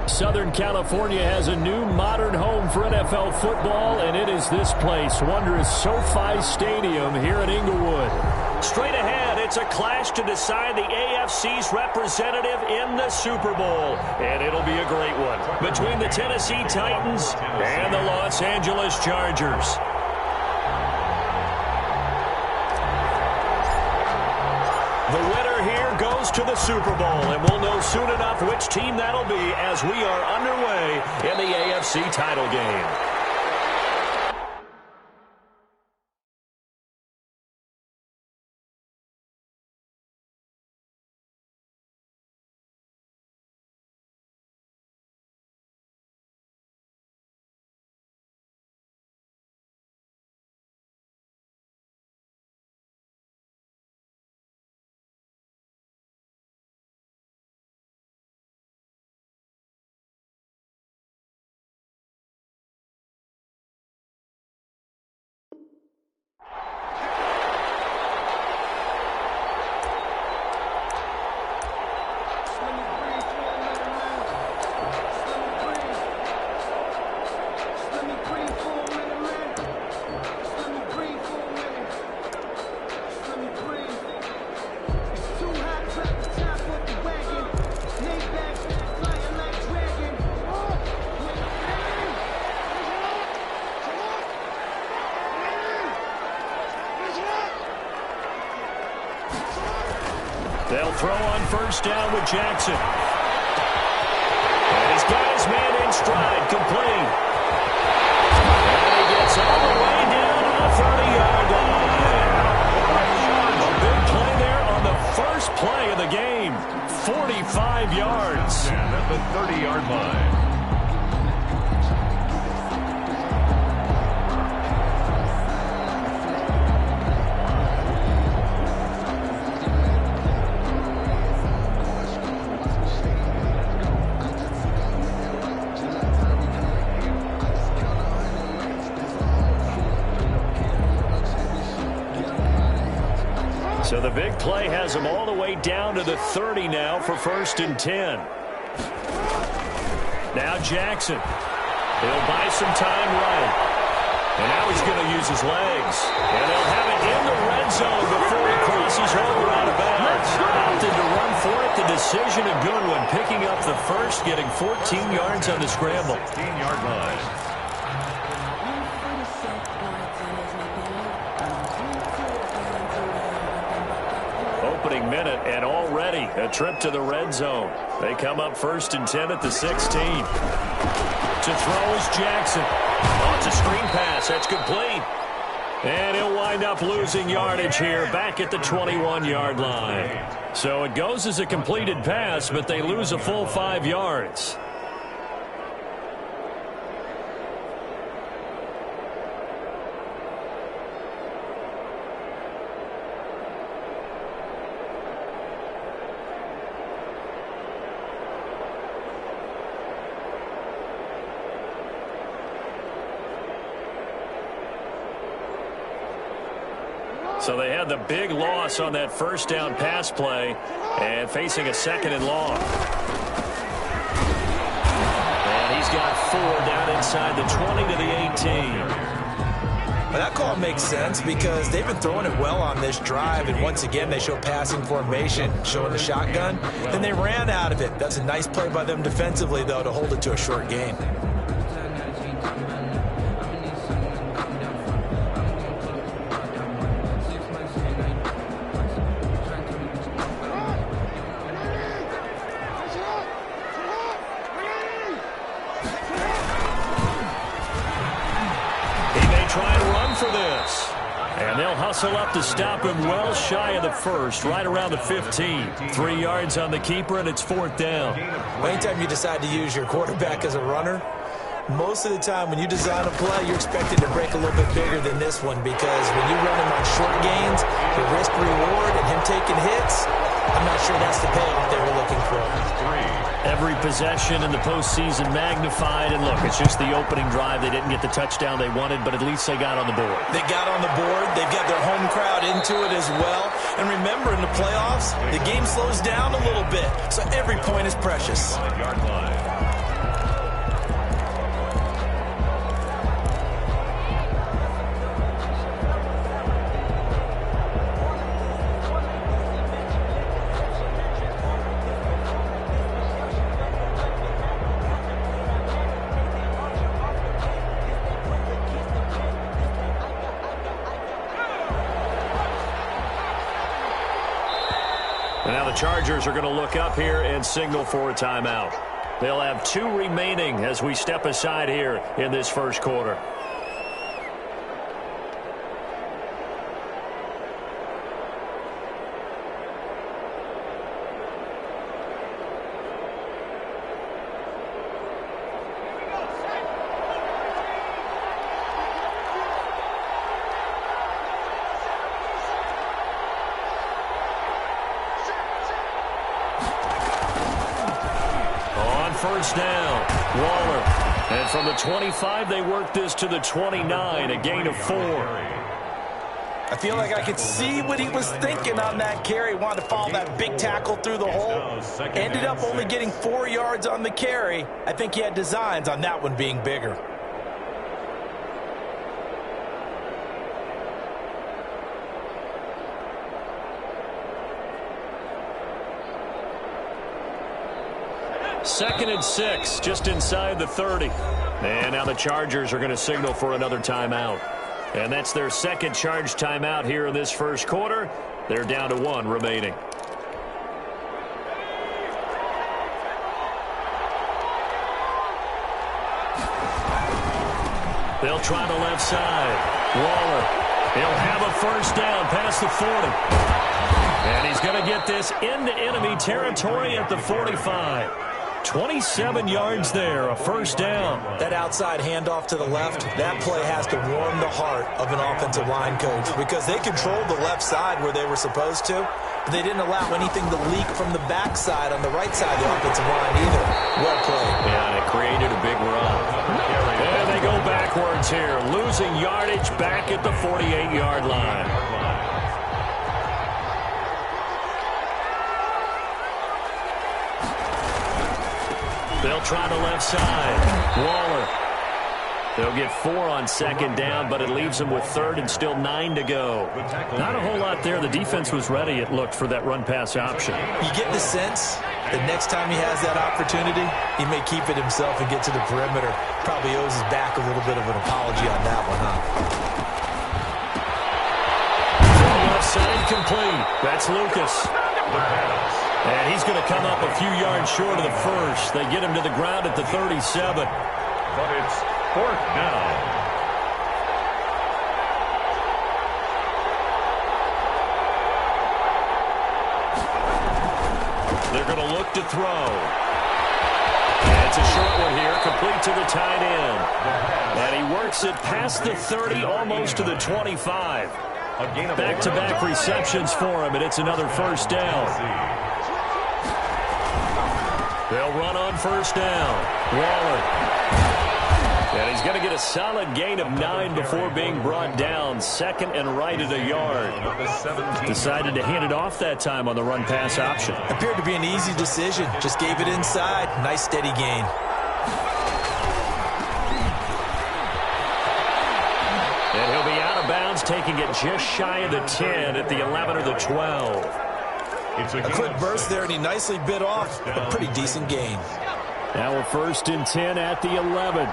Southern California has a new modern home for NFL football, and it is this place, wondrous SoFi Stadium here in Inglewood. Straight ahead, it's a clash to decide the AFC's representative in the Super Bowl, and it'll be a great one between the Tennessee Titans and the Los Angeles Chargers. The winner here goes to the Super Bowl, and we'll know soon enough which team that'll be as we are underway in the AFC title game. They'll throw on first down with Jackson. And he's got his man in stride, complete. And he gets all the way down to the 30-yard line. A big play there on the first play of the game. 45 yards. And at the 30-yard line. So the big play has him all the way down to the 30 now for 1st and 10. Now Jackson. He'll buy some time right. And now he's going to use his legs. And they'll have it in the red zone before he crosses over out of bounds. Opted to run for it. The decision a good one. Picking up the first, getting 14 yards on the scramble. 15-yard line. Opening minute, and already a trip to the red zone. They come up 1st and 10 at the 16. To throw is Jackson. Oh, it's a screen pass. That's complete. And he'll wind up losing yardage here back at the 21-yard line. So it goes as a completed pass, but they lose a full 5 yards. So they had the big loss on that first down pass play and facing a 2nd and long. And he's got 4 down inside the 20 to the 18. Well, that call makes sense because they've been throwing it well on this drive, and once again they show passing formation, showing the shotgun. Then they ran out of it. That's a nice play by them defensively, though, to hold it to a short gain. Hustle up to stop him well shy of the first, right around the 15. 3 yards on the keeper, and it's 4th down. Anytime you decide to use your quarterback as a runner, most of the time when you design a play, you're expected to break a little bit bigger than this one, because when you run him on short gains, the risk-reward and him taking hits, I'm not sure that's the payoff they were looking for. Every possession in the postseason magnified, and look, it's just the opening drive. They didn't get the touchdown they wanted, but at least they got on the board. They got on the board. They've got their home crowd into it as well. And remember, in the playoffs, the game slows down a little bit, so every point is precious. 5-yard line. the Chargers are going to look up here and signal for a timeout. They'll have 2 remaining as we step aside here in this first quarter. First down, Waller. And from the 25, they work this to the 29, a gain of 4. I feel like I could see what he was thinking on that carry. Wanted to follow that big tackle through the hole. Ended up only getting 4 yards on the carry. I think he had designs on that one being bigger. Second and 6, just inside the 30. And now the Chargers are going to signal for another timeout. And that's their second charge timeout here in this first quarter. They're down to 1 remaining. They'll try the left side. Waller. He'll have a first down past the 40. And he's going to get this into enemy territory at the 45. 27 yards there, a first down. That outside handoff to the left, that play has to warm the heart of an offensive line coach because they controlled the left side where they were supposed to, but they didn't allow anything to leak from the backside on the right side of the offensive line either. Well played. Yeah, and it created a big run. And they go backwards here, losing yardage back at the 48-yard line. They'll try the left side. Waller. They'll get 4 on second down, but it leaves them with 3rd and still 9 to go. Not a whole lot there. The defense was ready, it looked, for that run-pass option. You get the sense that next time he has that opportunity, he may keep it himself and get to the perimeter. Probably owes his back a little bit of an apology on that one, huh? Left side complete. That's Lucas. And he's going to come up a few yards short of the first. They get him to the ground at the 37. But it's 4th down. They're going to look to throw. And it's a short one here, complete to the tight end. And he works it past the 30, almost to the 25. Back-to-back receptions for him, and it's another first down. They'll run on first down. Waller. And he's going to get a solid gain of 9 before being brought down. Second and right at a yard. Decided to hand it off that time on the run-pass option. Appeared to be an easy decision. Just gave it inside. Nice steady gain. And he'll be out of bounds, taking it just shy of the 10 at the 11 or the 12. A quick burst there, and he nicely bit off a pretty decent gain. Now a 1st and 10 at the 11.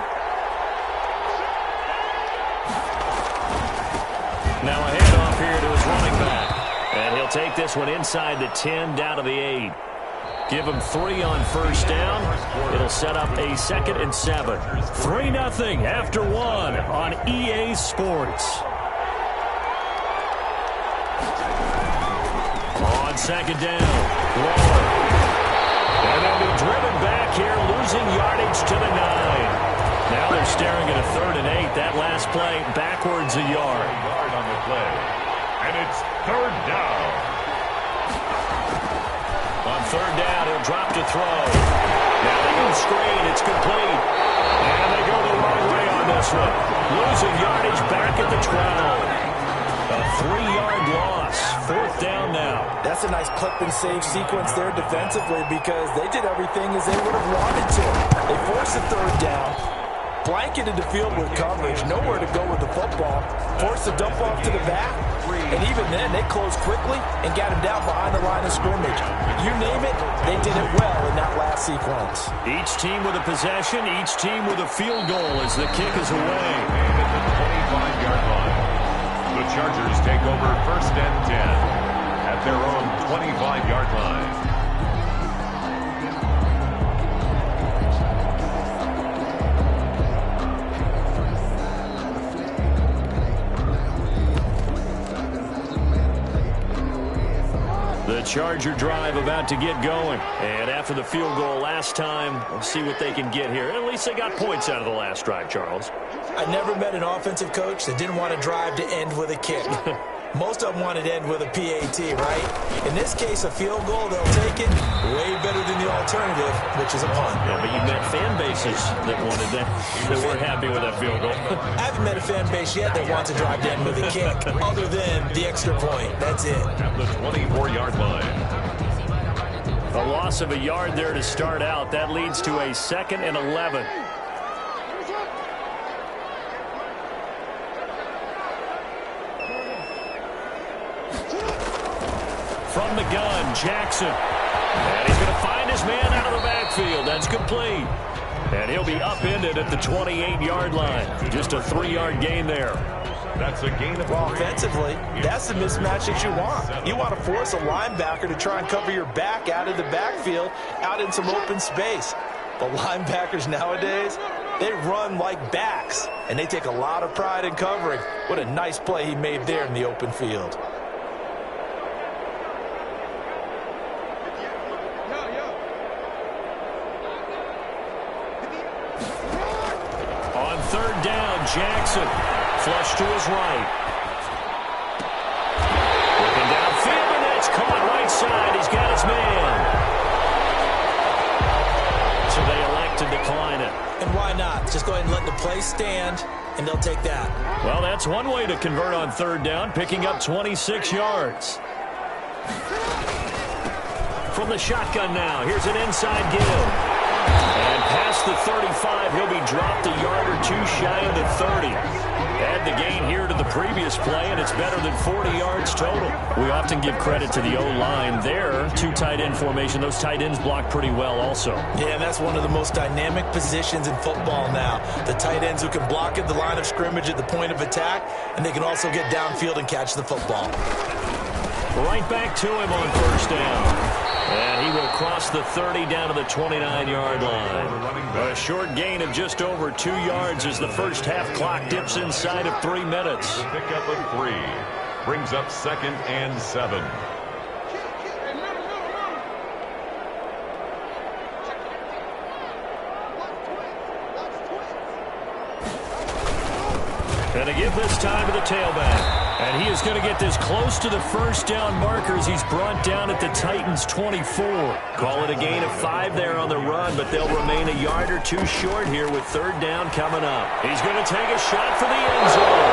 Now a handoff here to his running back. And he'll take this one inside the 10, down to the 8. Give him 3 on first down. It'll set up a 2nd and 7. 3-0 after 1 on EA Sports. Second down, Waller. And they'll be driven back here, losing yardage to the 9. Now they're staring at a 3rd and 8. That last play, backwards a yard. On the play. And it's 3rd down. On 3rd down, he'll drop to throw. Now they go screen, it's complete. And they go the wrong way on this one. Losing yardage back at the 12. A 3-yard loss. 4th down now. That's a nice clip and save sequence there defensively because they did everything as they would have wanted to. They forced a 3rd down, blanketed the field with coverage, nowhere to go with the football, forced a dump off to the back, and even then they closed quickly and got him down behind the line of scrimmage. You name it, they did it well in that last sequence. Each team with a possession, each team with a field goal as the kick is away. At the 25-yard line. The Chargers take over 1st and 10 at their own 25-yard line. The Charger drive about to get going. And after the field goal last time, we'll see what they can get here. At least they got points out of the last drive, Charles. I never met an offensive coach that didn't want to drive to end with a kick. Most of them wanted to end with a PAT, right? In this case, a field goal, they'll take it way better than the alternative, which is a punt. Yeah, but you've met fan bases that wanted that weren't happy with that field goal. I haven't met a fan base yet that wants to drive to end with a kick, other than the extra point. That's it. At the 24-yard line. A loss of a yard there to start out. That leads to a 2nd and 11. From the gun, Jackson. And he's going to find his man out of the backfield. That's complete. And he'll be upended at the 28-yard line. Just a 3-yard gain there. That's a gain of offensively, that's the mismatch that you want. You want to force a linebacker to try and cover your back out of the backfield, out in some open space. The linebackers nowadays, they run like backs, and they take a lot of pride in covering. What a nice play he made there in the open field. On 3rd down, Jackson. Flush to his right. Looking downfield, and it's caught right side. He's got his man. So they elect to decline it. And why not? Just go ahead and let the play stand, and they'll take that. Well, that's one way to convert on 3rd down, picking up 26 yards. From the shotgun now, here's an inside give. And past the 35, he'll be dropped a yard or two shy of the 30. Add the gain here to the previous play, and it's better than 40 yards total. We often give credit to the O-line there. 2 tight end formation. Those tight ends block pretty well also. Yeah, that's one of the most dynamic positions in football now. The tight ends who can block at the line of scrimmage at the point of attack, and they can also get downfield and catch the football. Right back to him on 1st down. And he will cross the 30 down to the 29-yard line. A short gain of just over 2 yards as the first half clock dips inside of 3 minutes. The pickup of 3 brings up 2nd and 7. And to give this time to the tailback. And he is going to get this close to the 1st down markers. He's brought down at the Titans' 24. Call it a gain of 5 there on the run, but they'll remain a yard or 2 short here with 3rd down coming up. He's going to take a shot for the end zone.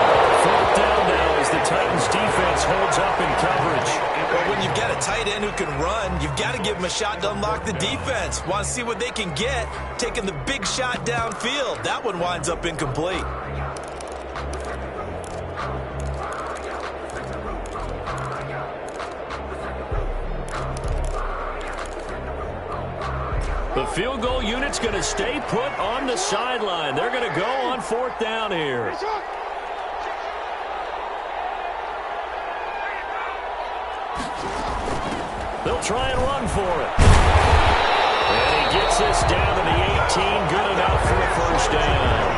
4th down now as the Titans' defense holds up in coverage. Well, when you've got a tight end who can run, you've got to give him a shot to unlock the defense. Want to see what they can get, taking the big shot downfield. That one winds up incomplete. The field goal unit's going to stay put on the sideline. They're going to go on 4th down here. They'll try and run for it. And he gets this down to the 18. Good enough for a 1st down.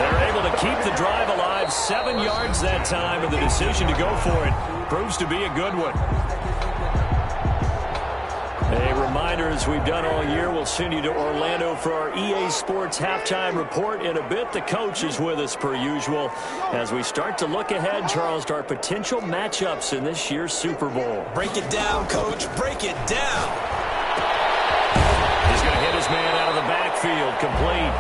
They're able to keep the drive alive. 7 yards that time, and the decision to go for it proves to be a good one. A reminder, as we've done all year, we'll send you to Orlando for our EA Sports halftime report in a bit. The coach is with us per usual as we start to look ahead, Charles, to our potential matchups in this year's Super Bowl. Break it down, Coach. Break it down. He's going to hit his man out of the backfield, complete.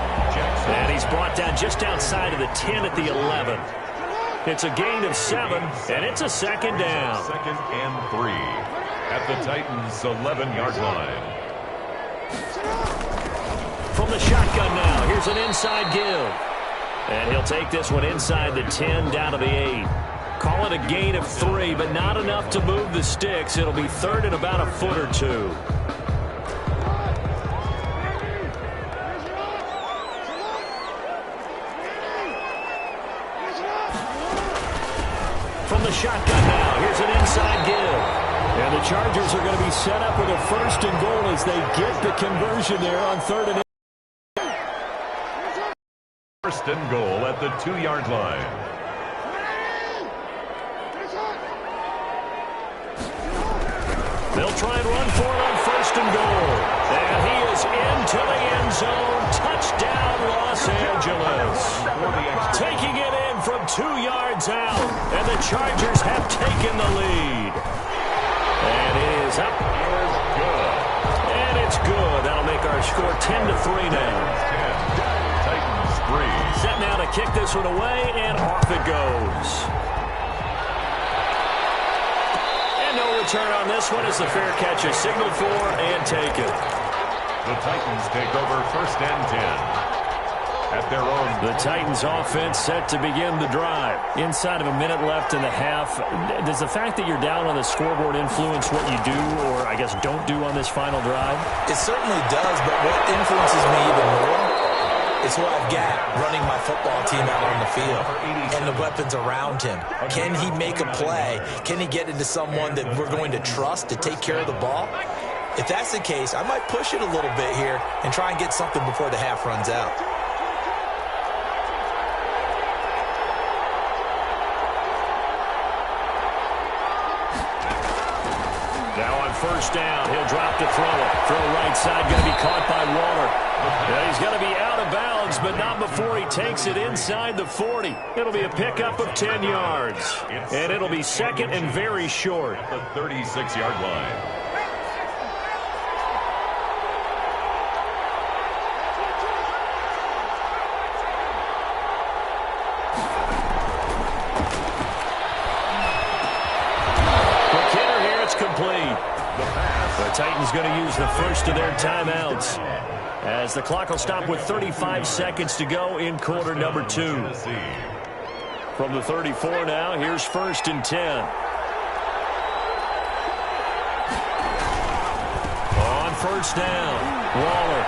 And he's brought down just outside of the 10 at the 11. It's a gain of 7, and it's a 2nd down. 2nd and 3. At the Titans' 11-yard line. From the shotgun now, here's an inside give. And he'll take this one inside the 10 down to the 8. Call it a gain of 3, but not enough to move the sticks. It'll be 3rd and about a foot or 2. From the shotgun now, here's an inside give. And the Chargers are going to be set up with a 1st and goal as they get the conversion there on 3rd and 1st and goal at the 2-yard line. They'll try and run for it on 1st and goal. And he is into the end zone. Touchdown, Los Angeles. Taking it in from 2 yards out. And the Chargers have taken the lead. And it is up. And it's good. That'll make our score 10-3 now. Titans 3. Set now to kick this one away, and off it goes. And no return on this one as the fair catch is signaled for and taken. The Titans take over 1st and 10. At their own. The Titans offense set to begin the drive. Inside of a minute left in the half, does the fact that you're down on the scoreboard influence what you do or, I guess, don't do on this final drive? It certainly does, but what influences me even more is what I've got running my football team out on the field and the weapons around him. Can he make a play? Can he get into someone that we're going to trust to take care of the ball? If that's the case, I might push it a little bit here and try and get something before the half runs out. Now on 1st down, he'll drop to throw it. Throw right side, going to be caught by Waller. And he's going to be out of bounds, but not before he takes it inside the 40. It'll be a pickup of 10 yards. And it'll be 2nd and very short. The 36-yard line. The Titans going to use the first of their timeouts as the clock will stop with 35 seconds to go in quarter number 2. From the 34 now, here's 1st and 10. On 1st down, Waller.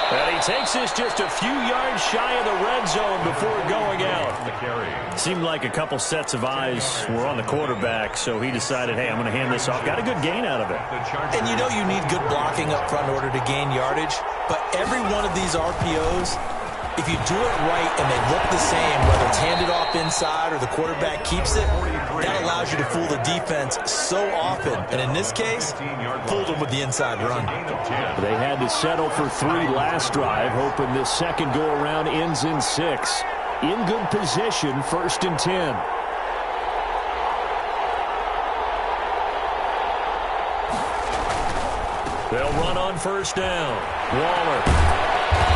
And he takes this just a few yards shy of the red zone before going out. Seemed like a couple sets of eyes were on the quarterback, so he decided, hey, I'm going to hand this off. Got a good gain out of it. And you know you need good blocking up front in order to gain yardage, but every one of these RPOs, if you do it right and they look the same, whether it's handed off inside or the quarterback keeps it, that allows you to fool the defense so often. And in this case, fooled them with the inside run. They had to settle for 3 last drive, hoping this second go-around ends in 6. In good position, 1st and 10. They'll run on 1st down. Waller.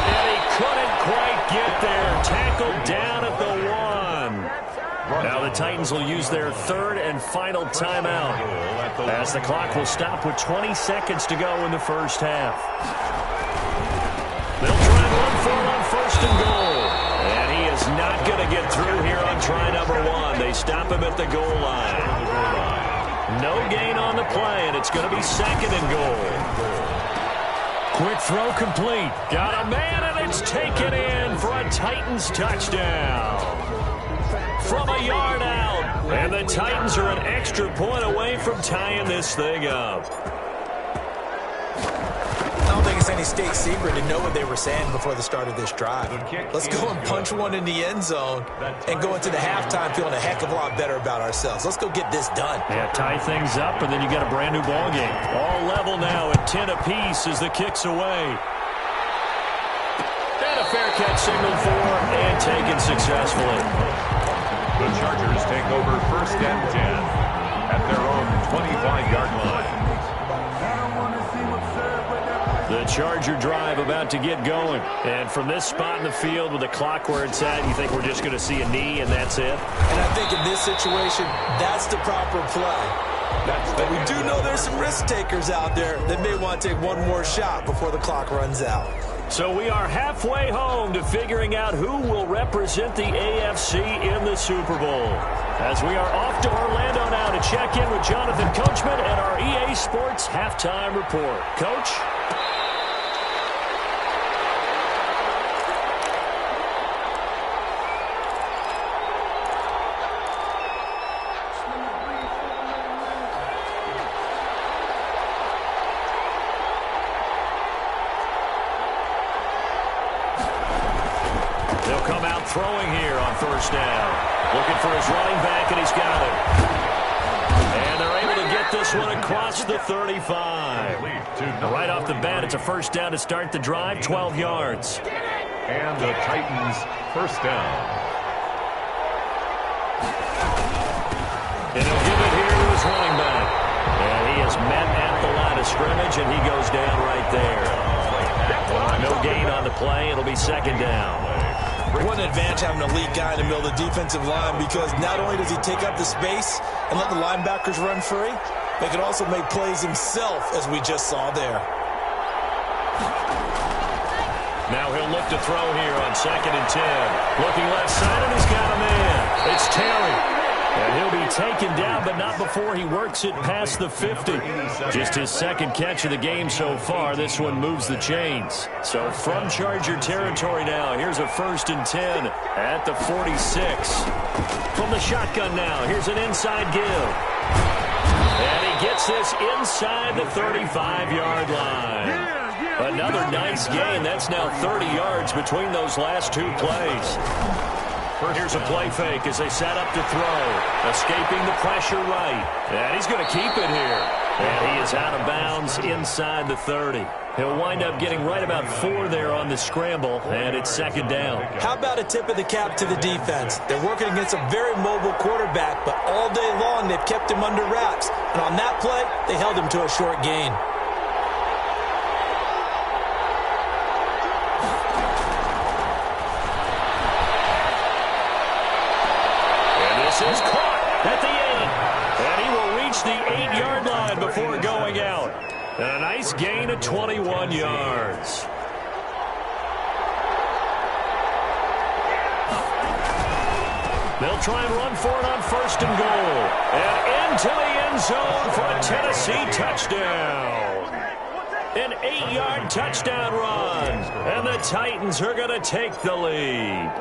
And he couldn't quite get there. Tackled down at the 1. Now the Titans will use their 3rd and final timeout as the clock will stop with 20 seconds to go in the first half. They'll try and run for it on 1st and goal. And he is not going to get through here on try number 1. They stop him at the goal line. No gain on the play, and it's going to be 2nd and goal. Quick throw complete. Got a man, and it's taken in for a Titans touchdown. From a yard out. And the Titans are an extra point away from tying this thing up. I don't think it's any state secret to know what they were saying before the start of this drive. Let's go and punch one in the end zone and go into the halftime feeling a heck of a lot better about ourselves. Let's go get this done. Yeah, tie things up, and then you got a brand new ball game. All level now at 10 apiece as the kick's away. And a fair catch signaled for and taken successfully. The Chargers take over 1st and 10 at their own 25-yard line. The Charger drive about to get going. And from this spot in the field with the clock where it's at, you think we're just going to see a knee and that's it? And I think in this situation, that's the proper play. But we do know there's some risk takers out there that may want to take one more shot before the clock runs out. So we are halfway home to figuring out who will represent the AFC in the Super Bowl. As we are off to Orlando now to check in with Jonathan Coachman and our EA Sports Halftime Report. Coach? He'll come out throwing here on first down. Looking for his running back, and he's got it. And they're able to get this one across the 35. Right off the bat, it's a first down to start the drive, 12 yards. And the Titans first down. And he'll give it here to his running back. And he is met at the line of scrimmage, and he goes down right there. No gain on the play. It'll be second down. What an advantage having an elite guy in the middle of the defensive line, because not only does he take up the space and let the linebackers run free, they can also make plays himself, as we just saw there. Now he'll look to throw here on 2nd and 10. Looking left side, and he's got a man. It's Terry. And he'll be taken down, but not before he works it past the 50. Just his second catch of the game so far. This one moves the chains. So from Charger territory now, here's a 1st and 10 at the 46. From the shotgun now, here's an inside give. And he gets this inside the 35-yard line. Another nice gain. That's now 30 yards between those last two plays. Here's a play fake as they set up to throw. Escaping the pressure right. And he's going to keep it here. And he is out of bounds inside the 30. He'll wind up getting right about 4 there on the scramble, and it's second down. How about a tip of the cap to the defense? They're working against a very mobile quarterback, but all day long they've kept him under wraps. And on that play, they held him to a short gain. Is caught at the 8, and he will reach the 8-yard line before going out. And a nice gain of 21 yards. They'll try and run for it on 1st and goal. And into the end zone for a Tennessee touchdown. An 8-yard touchdown run. And the Titans are going to take the lead.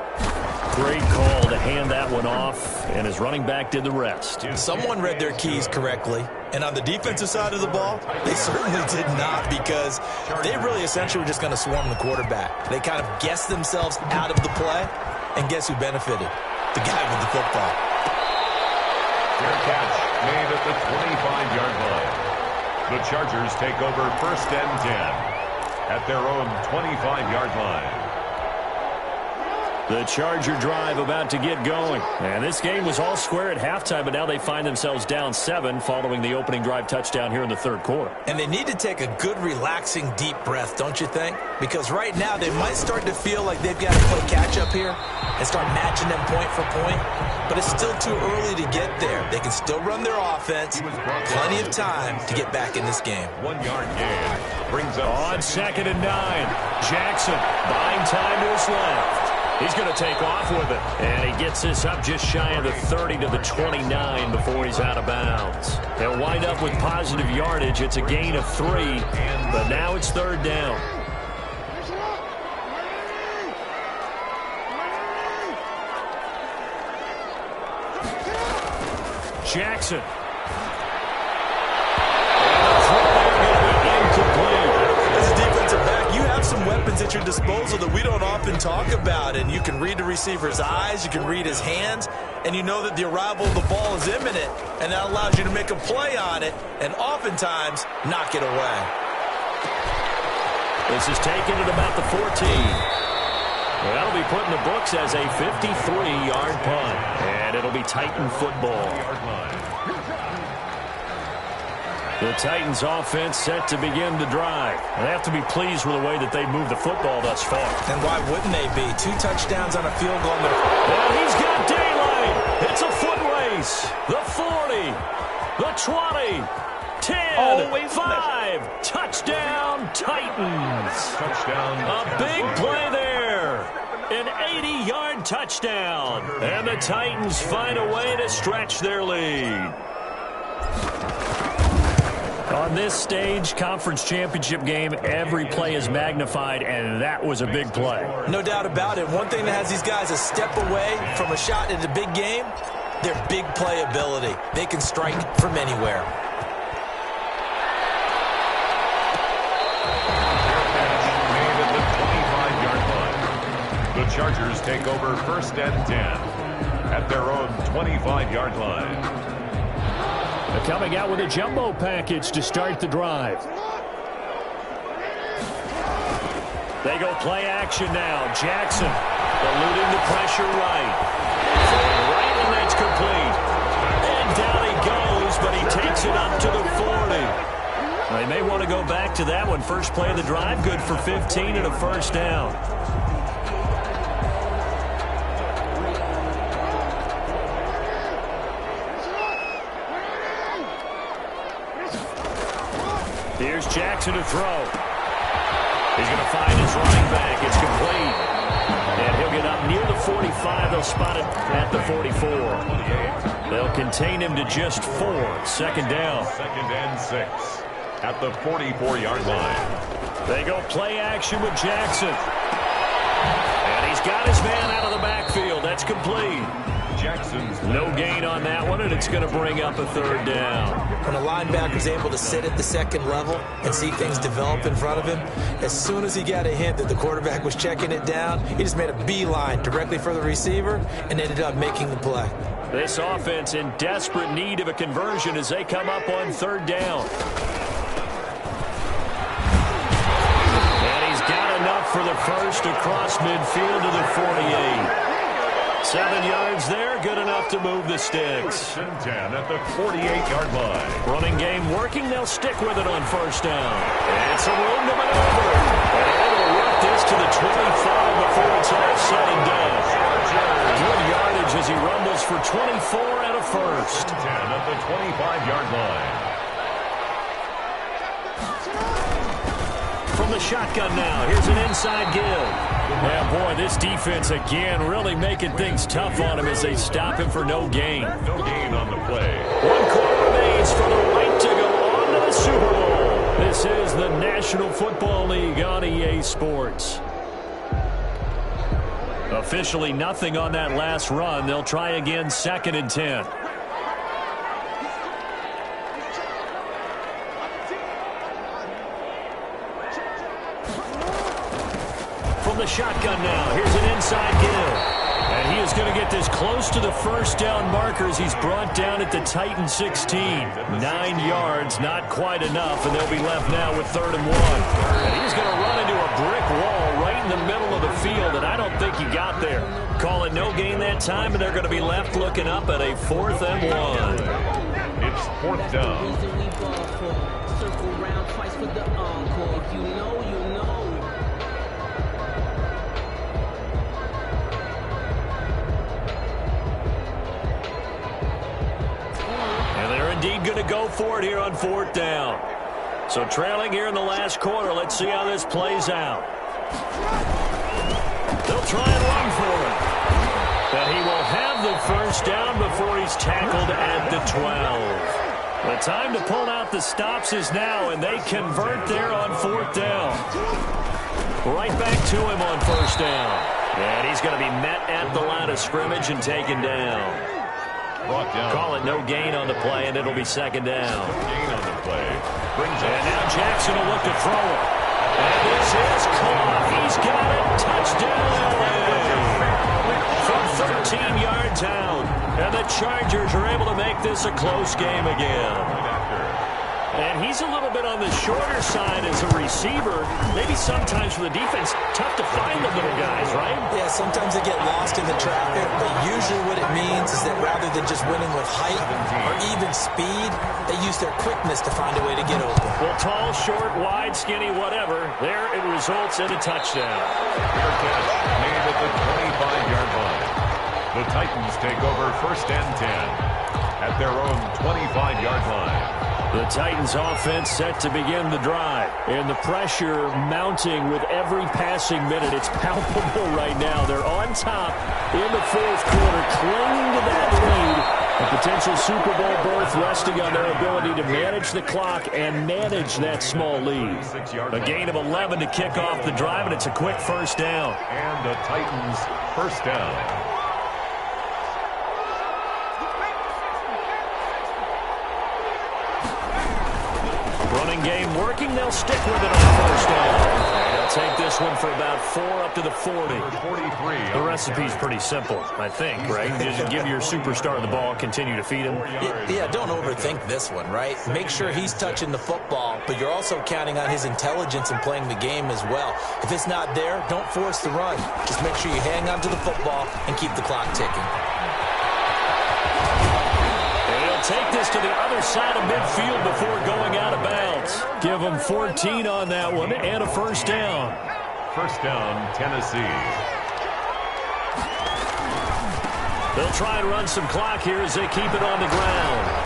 Great call to hand that one off, and his running back did the rest. Someone read their keys correctly, and on the defensive side of the ball, they certainly did not, because they really essentially were just going to swarm the quarterback. They kind of guessed themselves out of the play, and guess who benefited? The guy with the football. Fair catch made at the 25-yard line. The Chargers take over 1st and 10 at their own 25-yard line. The Charger drive about to get going. And this game was all square at halftime, but now they find themselves down 7 following the opening drive touchdown here in the 3rd quarter. And they need to take a good, relaxing, deep breath, don't you think? Because right now they might start to feel like they've got to play catch-up here and start matching them point for point. But it's still too early to get there. They can still run their offense. Plenty of time to get back in this game. 1-yard gain brings up on 2nd and 9. Jackson buying time to his left. He's going to take off with it. And he gets this up just shy of the 30 to the 29 before he's out of bounds. He'll wind up with positive yardage. It's a gain of 3, but now it's 3rd down. Jackson. As a defensive back, you have some weapons at your disposal that we don't often talk about, and you can read the receiver's eyes, you can read his hands, and you know that the arrival of the ball is imminent, and that allows you to make a play on it and oftentimes knock it away. This is taken at about the 14. Well, that'll be put in the books as a 53-yard punt, and it'll be Titan football. The Titans offense set to begin the drive. They have to be pleased with the way that they've moved the football thus far. And why wouldn't they be? 2 touchdowns on a field goal. And he's got daylight. It's a foot race. The 40, the 20, 10, 5. Touchdown, Titans. touchdown. A big play there. An 80-yard touchdown. And the Titans find a way to stretch their lead. On this stage, conference championship game, every play is magnified, and that was a big play. No doubt about it. One thing that has these guys a step away from a shot at a big game, their big play ability. They can strike from anywhere. Made at the 25-yard line. The Chargers take over 1st and 10 at their own 25-yard line. They're coming out with a jumbo package to start the drive. They go play action now. Jackson eluding the pressure right. Right, and that's complete. And down he goes, but he takes it up to the 40. They may want to go back to that one. First play of the drive, good for 15 and a first down. Here's Jackson to throw. He's going to find his running back. It's complete. And he'll get up near the 45. They'll spot it at the 44. They'll contain him to just 4. Second down. 2nd and 6 at the 44-yard line. They go play action with Jackson. And he's got his man out of the backfield. That's complete. Jackson's no gain on that one, and it's going to bring up a 3rd down. When a linebacker's able to sit at the 2nd level and see things develop in front of him, as soon as he got a hint that the quarterback was checking it down, he just made a beeline directly for the receiver and ended up making the play. This offense in desperate need of a conversion as they come up on 3rd down. And he's got enough for the first across midfield to the 48. 7 yards there, good enough to move the sticks. 1st and 10 at the 48-yard line. Running game working, they'll stick with it on 1st down. And it's a room to maneuver. And able to work this to the 25 before it's all said and done. Good yardage as he rumbles for 24 and a first. 10 at the 25-yard line. From the shotgun now, here's an inside give. Yeah, boy, this defense again really making things tough on him as they stop him for no gain. No gain on the play. 1 quarter remains for the right to go on to the Super Bowl. This is the National Football League on EA Sports. Officially nothing on that last run. They'll try again 2nd and 10. The shotgun now. Here's an inside give. And he is going to get this close to the 1st down markers. He's brought down at the Titan 16. 9 yards, not quite enough, and they'll be left now with 3rd and 1. And he's going to run into a brick wall right in the middle of the field, and I don't think he got there. Call it no gain that time, and they're going to be left looking up at a 4th and 1. It's 4th down. Circle round twice for the encore. If you know, you know. Indeed going to go for it here on 4th down. So trailing here in the last quarter. Let's see how this plays out. They'll try and run for it. But he will have the 1st down before he's tackled at the 12. The time to pull out the stops is now, and they convert there on 4th down. Right back to him on 1st down. And he's going to be met at the line of scrimmage and taken down. Call it no gain on the play, and it'll be 2nd down. Gain on the play. And now Jackson will look to throw it. And this is caught. He's got it. Touchdown, LA. From 13 yards out. And the Chargers are able to make this a close game again. And he's a little bit on the shorter side as a receiver. Maybe sometimes for the defense, tough to find the little guys, right? Yeah, sometimes they get lost in the traffic, but usually what it means is that rather than just winning with height or even speed, they use their quickness to find a way to get open. Well, tall, short, wide, skinny, whatever, there it results in a touchdown. Fair catch made at the 25-yard line. The Titans take over 1st and 10 at their own 25-yard line. The Titans offense set to begin the drive. And the pressure mounting with every passing minute. It's palpable right now. They're on top in the 4th quarter, clinging to that lead. A potential Super Bowl berth resting on their ability to manage the clock and manage that small lead. A gain of 11 to kick off the drive, and it's a quick 1st down. And the Titans' 1st down. Running game working. They'll stick with it on 1st down. They'll take this one for about 4 up to the 40. The recipe's pretty simple, I think, right? You just give your superstar the ball, continue to feed him. Yeah, don't overthink this one, right? Make sure he's touching the football, but you're also counting on his intelligence in playing the game as well. If it's not there, don't force the run. Just make sure you hang on to the football and keep the clock ticking. Take this to the other side of midfield before going out of bounds. Give them 14 on that one and a first down. First down, Tennessee. They'll try and run some clock here as they keep it on the ground.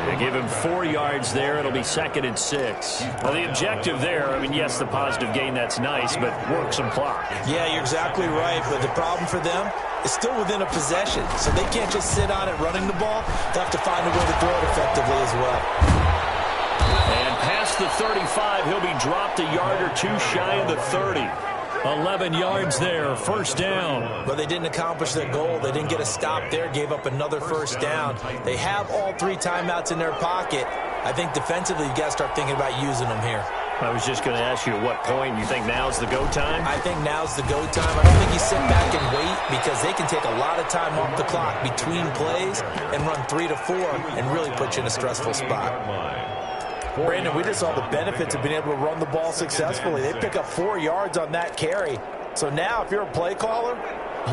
They give him 4 yards there. It'll be 2nd and 6. Well, the objective there, I mean, yes, the positive gain, that's nice, but work some clock. Yeah, you're exactly right, but the problem for them is still within a possession, so they can't just sit on it running the ball. They have to find a way to throw it effectively as well. And past the 35, he'll be dropped a yard or 2 shy of the 30. 11 yards there, first down. But they didn't accomplish their goal. They didn't get a stop there, gave up another first down. They have all 3 timeouts in their pocket. I think defensively, you got to start thinking about using them here. I was just going to ask you at what point you think now's the go time? I think now's the go time. I don't think you sit back and wait because they can take a lot of time off the clock between plays and run 3 to 4 and really put you in a stressful spot. Brandon, we just saw the benefits of being able to run the ball successfully. They pick up 4 yards on that carry. So now if you're a play caller,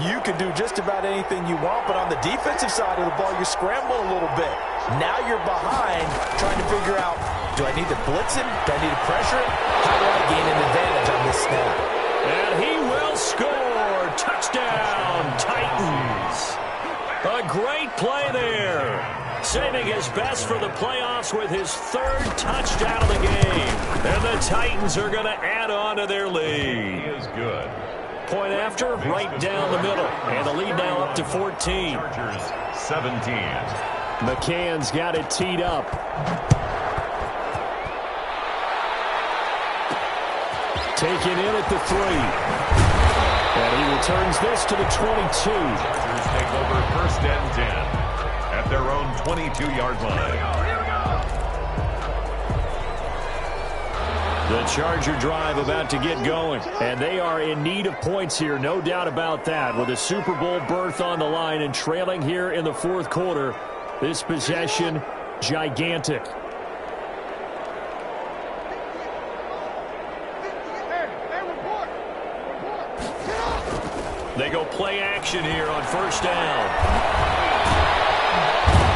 you can do just about anything you want. But on the defensive side of the ball, you scramble a little bit. Now you're behind trying to figure out, do I need to blitz him? Do I need to pressure him? How do I gain an advantage on this snap? And he will score. Touchdown, Titans. A great play there. Saving his best for the playoffs with his 3rd touchdown of the game. And the Titans are going to add on to their lead. He is good. Point after, right down the middle. And the lead now up to 14. Chargers 17. McCann's got it teed up. Taken in at the 3. And he returns this to the 22. Chargers take over 1st and 10 at their own 22-yard line. The Charger drive about to get going, and they are in need of points here, no doubt about that. With a Super Bowl berth on the line and trailing here in the 4th quarter, this possession, gigantic. They go play action here on 1st down.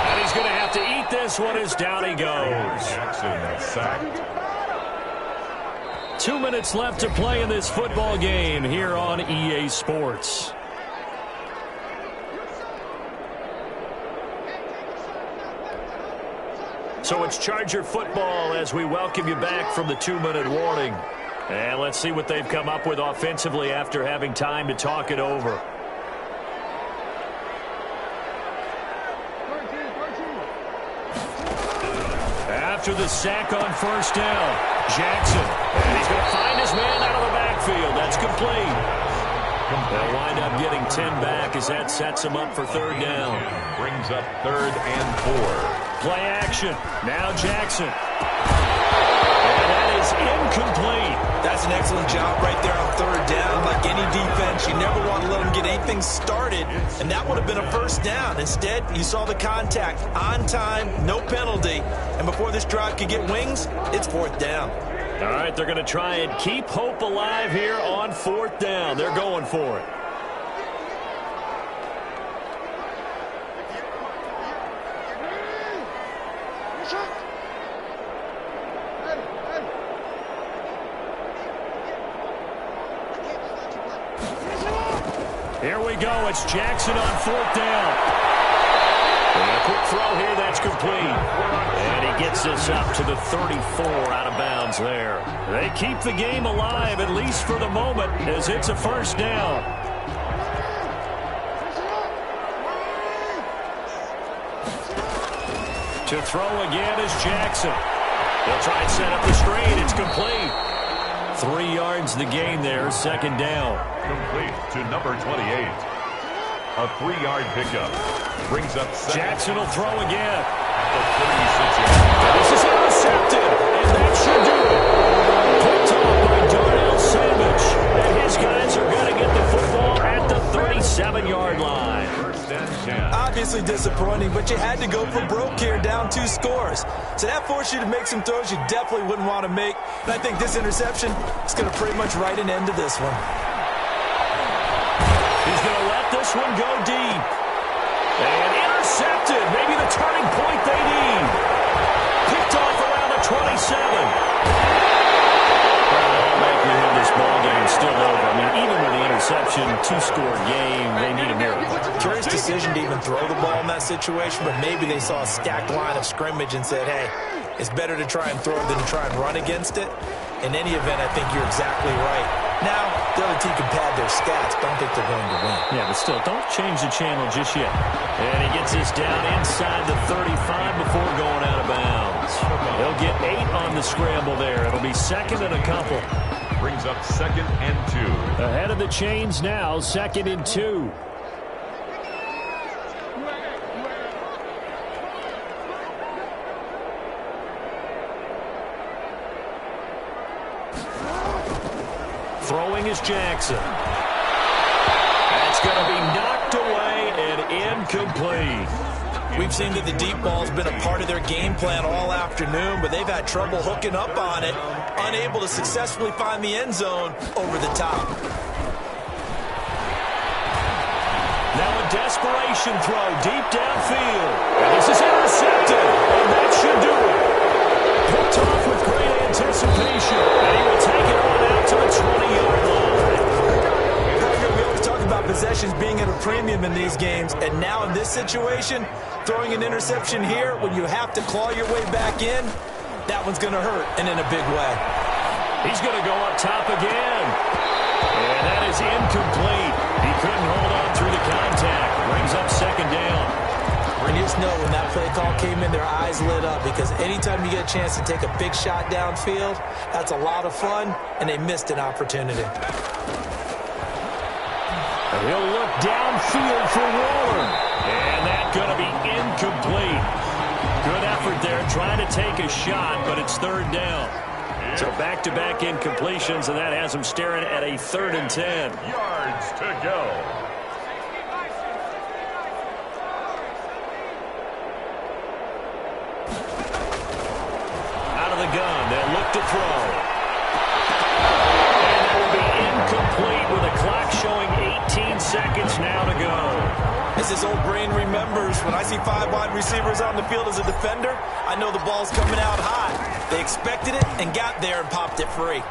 And he's going to have to eat this one as down he goes. Jackson sacked. 2 minutes left to play in this football game here on EA Sports. So it's Charger football as we welcome you back from the 2-minute warning. And let's see what they've come up with offensively after having time to talk it over. After the sack on 1st down, Jackson. And he's going to find his man out of the backfield. That's complete. They'll wind up getting 10 back as that sets him up for 3rd down. Brings up 3rd and 4. Play action. Now Jackson. And that is incomplete. That's an excellent job right there on 3rd down. Like any defense, you never want to let them get anything started, and that would have been a 1st down. Instead, you saw the contact on time, no penalty, and before this drive could get wings, it's 4th down. All right, they're going to try and keep hope alive here on 4th down. They're going for it. Here we go. It's Jackson on 4th down. And a quick throw here. That's complete. And he gets this up to the 34 out of bounds there. They keep the game alive, at least for the moment, as it's a 1st down. To throw again is Jackson. They'll try and set up the screen. It's complete. 3 yards the gain there, 2nd down. Complete to number 28. A 3-yard pickup. Brings up Jackson will throw again. at the 36-yard line. This is intercepted, and that should do it. disappointing, but you had to go for broke here, down 2 scores. So that forced you to make some throws you definitely wouldn't want to make. And I think this interception is going to pretty much write an end to this one. He's going to let this one go deep. And intercepted. Maybe the turning point they need. Picked off around the 27. This ball game still over. I mean, even with the interception, 2-score game, they need a miracle. Curious decision to even throw the ball in that situation, but maybe they saw a stacked line of scrimmage and said, hey, it's better to try and throw than to try and run against it. In any event, I think you're exactly right. Now, the other team can pad their stats, but I don't think they're going to win. Yeah, but still, don't change the channel just yet. And he gets this down inside the 35 before going out of bounds. He'll get 8 on the scramble there. It'll be second and a couple. Brings up 2nd and 2. Ahead of the chains now, 2nd and 2. Throwing is Jackson. That's going to be knocked away and incomplete. We've seen that the deep ball's been a part of their game plan all afternoon, but they've had trouble hooking up on it, unable to successfully find the end zone over the top. Now a desperation throw deep downfield. And this is intercepted, and that should do it. Picked off with great anticipation, and he will take it on out to the 20-yard line. We always talk about possessions being at a premium in these games, and now in this situation, throwing an interception here when you have to claw your way back in, that one's going to hurt, and in a big way. He's going to go up top again. And that is incomplete. He couldn't hold on through the contact. Brings up 2nd down. And you just know when that play call came in, their eyes lit up, because anytime you get a chance to take a big shot downfield, that's a lot of fun, and they missed an opportunity. And he'll look downfield for Waller. And that's going to be incomplete. Good effort there, trying to take a shot, but it's 3rd down. So back-to-back incompletions, and that has them staring at a 3rd and 10. Yards to go. Out of the gun, they'll look to throw. And that will be incomplete with a clock showing 18 seconds now to go. As his old brain remembers, when I see 5 wide receivers on the field as a defender, I know the ball's coming out hot. They expected it and got there and popped it free.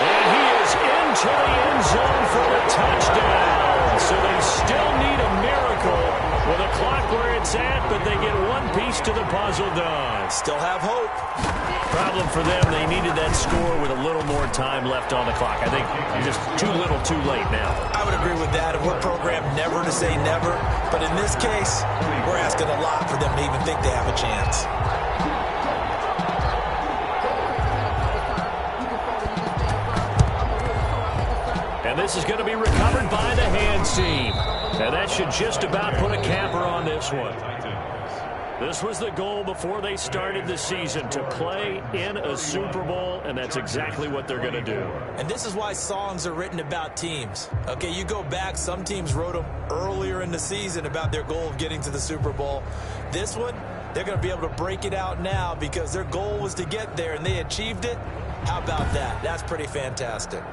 And he is into the end zone for a touchdown. So they still need a miracle with a clock where it's at, but they get one piece to the puzzle done. Still have hope. Problem for them, they needed that score with a little more time left on the clock. I think just too little, too late now. I would agree with that, and we're programmed never to say never. But in this case, we're asking a lot for them to even think they have a chance. And this is going to be recovered by the hands team. And that should just about put a capper on this one. This was the goal before they started the season, to play in a Super Bowl, and that's exactly what they're going to do. And this is why songs are written about teams. Okay, you go back, some teams wrote them earlier in the season about their goal of getting to the Super Bowl. This one, they're going to be able to break it out now because their goal was to get there, and they achieved it. How about that? That's pretty fantastic.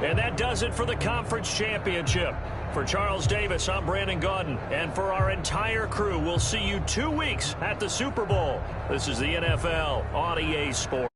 And that does it for the conference championship. For Charles Davis, I'm Brandon Gaudin. And for our entire crew, we'll see you 2 weeks at the Super Bowl. This is the NFL on EA Sports.